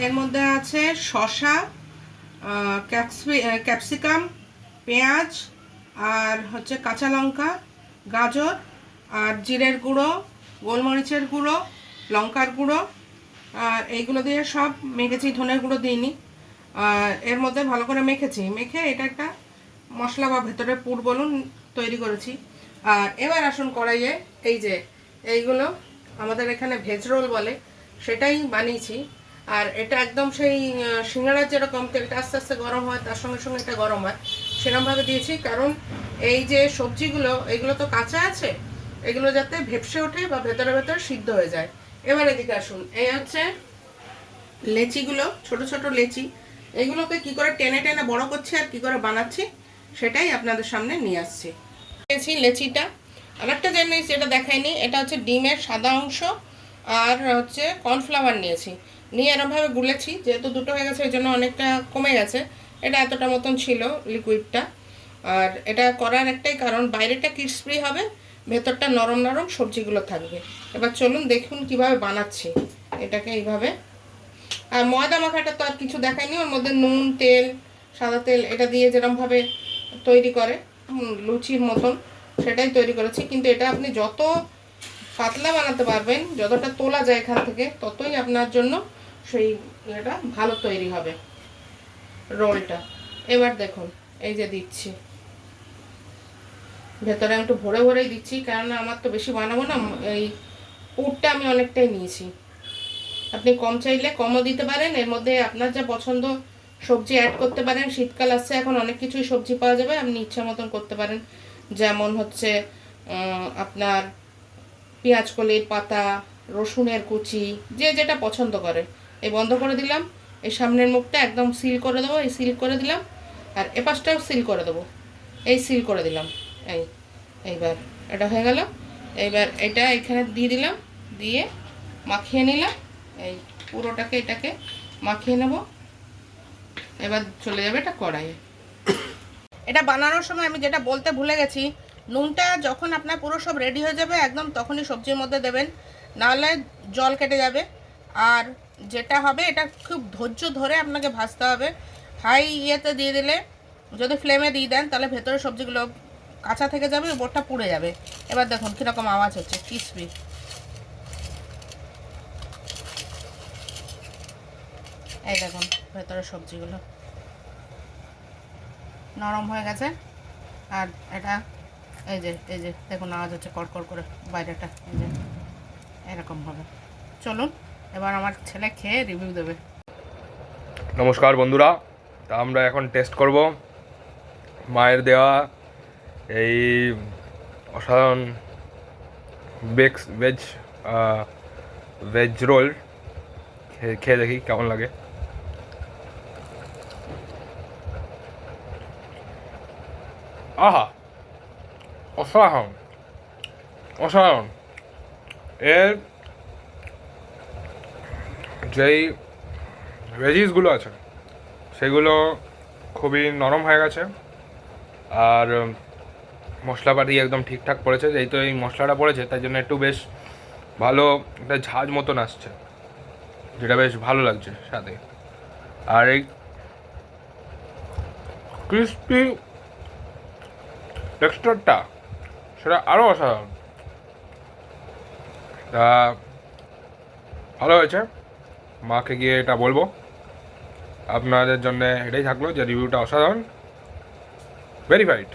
এর মধ্যে আছে শসা, ক্যাপসিকাম, পেঁয়াজ, আর হচ্ছে কাঁচা লঙ্কা, গাজর, আর জিরের গুঁড়ো, গোলমরিচের গুঁড়ো, লঙ্কার গুঁড়ো, আর এইগুলো দিয়ে সব মেখেছি, ধনের গুঁড়ো দিইনি। এর মধ্যে ভালো করে মেখে এটা একটা মশলা বা ভেতরের পুর বলুন তৈরি করেছি। আর এবার আসুন কড়াইয়ে এই যে এইগুলো আমাদের এখানে ভেজ রোল বলে, সেটাই বানিয়েছি। আর এটা একদম সেই সিঙ্গাড়ার যেরকম তেলটা আস্তে আস্তে গরম হয় তার সঙ্গে সঙ্গে এটা গরম হয় সেরকমভাবে দিয়েছি, কারণ এই যে সবজিগুলো এগুলো তো কাঁচা আছে, এগুলো যাতে ভেপসে ওঠে বা ভেতরে ভেতরে সিদ্ধ হয়ে যায়। এবার এদিকে আসুন, এই হচ্ছে লেচিগুলো, ছোট ছোট লেচি, এগুলোকে কি করে টেনে টেনে বড় করছি আর কি করে বানাচ্ছি সেটাই আপনাদের সামনে নিয়ে আসছি। নিয়েছি লেচিটা। আর একটা জিনিস যেটা দেখাইনি, এটা হচ্ছে ডিমের সাদা অংশ আর হচ্ছে কর্নফ্লাওয়ার নিয়েছি, নিয়ে এরমভাবে গুলেছি, যেহেতু দুটো হয়ে গেছে এই জন্য অনেকটা কমে গেছে, এটা এতটা মতন ছিল লিকুইডটা। আর এটা করার একটাই কারণ, বাইরেটা ক্রিসপি হবে, ভেতরটা নরম নরম সবজিগুলো থাকবে। এবার চলুন দেখুন কিভাবে বানাচ্ছি এটাকে। এইভাবে আর ময়দা মাখাটা তো আর কিছু দেখায়নি, ওর মধ্যে নুন, তেল, সাদা তেল এটা দিয়ে যেরকমভাবে তৈরি করে লুচির মতন সেটাই তৈরি করেছি। কিন্তু এটা আপনি যত পাতলা বানাতে পারবেন, যতটা তোলা যায় এখান থেকে, ততই আপনার জন্য সেই এটা ভালো তৈরি হবে রোলটা। এবার দেখুন এই যে দিচ্ছি, ভেতরে আমি একটু ভরে ভরেই দিচ্ছি, কারণ আমার তো বেশি বানাবো না, এই পুরটা আমি অনেকটাই নিয়েছি। আপনি কম চাইলে কমও দিতে পারেন, এর মধ্যে আপনার যা পছন্দ সবজি অ্যাড করতে পারেন। শীতকাল আসছে, এখন অনেক কিছুই সবজি পাওয়া যাবে, আপনি ইচ্ছা মতন করতে পারেন। যেমন হচ্ছে আপনার পেঁয়াজ কলির পাতা, রসুনের কুচি, যে যেটা পছন্দ করে। এই বন্ধ করে দিলাম, এই সামনের মুখটা একদম সিল করে দেবো, এই সিল করে দিলাম, আর এপাশটাও সিল করে দেবো, এই সিল করে দিলাম। এইবার এটা হয়ে গেল। এইবার এটা এখানে দিয়ে দিলাম, দিয়ে মাখিয়ে নিলাম, এই পুরোটাকে এটাকে মাখিয়ে নেব। এবার চলে যাবে এটা কড়াইয়ে। এটা বানানোর সময় আমি যেটা বলতে ভুলে গেছি, নুনটা যখন আপনার পুরো সব রেডি হয়ে যাবে একদম তখনই সবজির মধ্যে দেবেন, নাহলে জল কেটে যাবে। আর যেটা হবে, এটা খুব ধৈর্য ধরে আপনাকে ভাজতে হবে। হাই ইয়েতে দিয়ে দিলে, যদি ফ্লেমে দিয়ে দেন তাহলে ভেতরে সবজিগুলো কাঁচা থেকে যাবে, উপরটা পুড়ে যাবে। এবার দেখুন কীরকম আওয়াজ হচ্ছে, ক্রিসপি। এই দেখুন ভেতরে সবজিগুলো নরম হয়ে গেছে। আর এটা এই যে দেখুন আওয়াজ হচ্ছে কড়কড় করে বাইরেটা, এই যে এরকম হবে। চলুন এবার আমার ছেলে খেয়ে রিভিউ দেবে। নমস্কার বন্ধুরা, তা আমরা এখন টেস্ট করব মায়ের দেওয়া এই অসাধারণ ভেজ ভেজ রোল। খেয়ে দেখি কেমন লাগে। আহা, অসাধারণ অসাধারণ। এর যেই ভেজিসগুলো আছে সেগুলো খুবই নরম হয়ে গেছে, আর মশলাপাতি একদম ঠিকঠাক পড়েছে। যেহেতু এই মশলাটা পড়েছে তাই জন্য একটু বেশ ভালো একটা ঝাঁজ মতন আসছে, যেটা বেশ ভালো লাগছে সাথে। আর এই ক্রিস্পি টেক্সচারটা সেটা আরও অসাধারণ। তা ভালো হয়েছে, মাকে গিয়ে এটা বলবো। আপনাদের জন্য এটাই থাকলো যে রিভিউটা অসাধারণ, ভেরিফাইড।